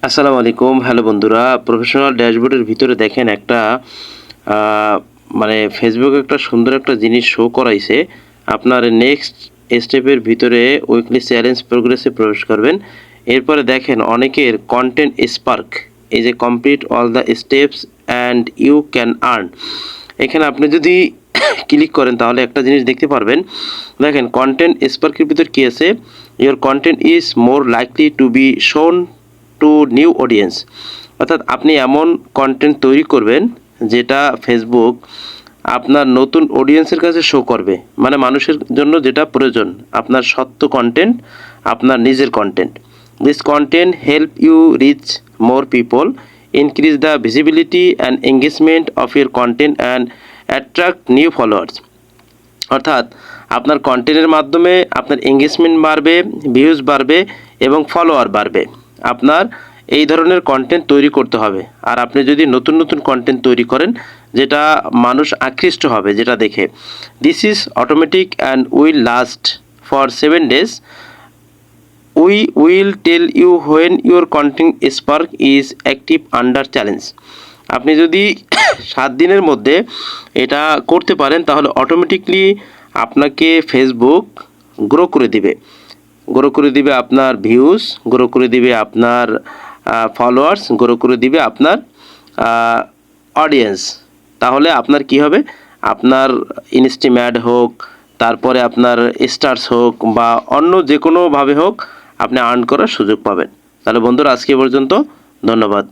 আসসালামু আলাইকুম। হ্যালো বন্ধুরা, প্রফেশনাল ড্যাশবোর্ডের ভিতরে দেখেন একটা মানে ফেসবুক একটা সুন্দর একটা জিনিস শো করাইছে। আপনার নেক্সট স্টেপের ভিতরে উইকলি চ্যালেঞ্জ প্রোগ্রেসে প্রবেশ করবেন। এরপরে দেখেন অনেকের কন্টেন্ট স্পার্ক, এই যে complete all the steps and you can earn. এখানে আপনি যদি ক্লিক করেন তাহলে একটা জিনিস দেখতে পারবেন। দেখেন কন্টেন্ট স্পার্কের ভিতর কী আছে, your content is more likely to B শোন টু নিউ অডিয়েন্স। অর্থাৎ আপনি এমন কন্টেন্ট তৈরি করবেন যেটা ফেসবুক আপনার নতুন অডিয়েন্সের কাছে শো করবে, মানে মানুষের জন্য যেটা প্রয়োজন, আপনার সত্য কন্টেন্ট, আপনার নিজের content. This content help you reach more people, increase the visibility and engagement of your content and attract new followers. অর্থাৎ আপনার কন্টেন্টের মাধ্যমে আপনার এঙ্গেজমেন্ট বাড়বে, ভিউজ বাড়বে এবং ফলোয়ার বাড়বে। আপনার এই ধরনের কন্টেন্ট তৈরি করতে হবে। আর আপনি যদি নতুন নতুন কন্টেন্ট তৈরি করেন যেটা মানুষ আকৃষ্ট হবে যেটা দেখে, this is automatic and will last for 7 days। We will tell you when your content spark is active under challenge. আপনি যদি 7 দিনের মধ্যে এটা করতে পারেন তাহলে অটোমেটিকলি আপনাকে ফেসবুক গ্রো করে দিবে আপনার ভিউজ, গ্রো করে দিবে আপনার ফলোয়ার্স, গ্রো করে দিবে আপনার অডিয়েন্স। তাহলে আপনার কি হবে, আপনার ইনস্টিম্যাড হোক, তারপরে আপনার স্টার্স হোক বা অন্য যে কোনোভাবে হোক আপনি আর্ন করার সুযোগ পাবেন। তাহলে বন্ধুরা আজকে পর্যন্ত, ধন্যবাদ।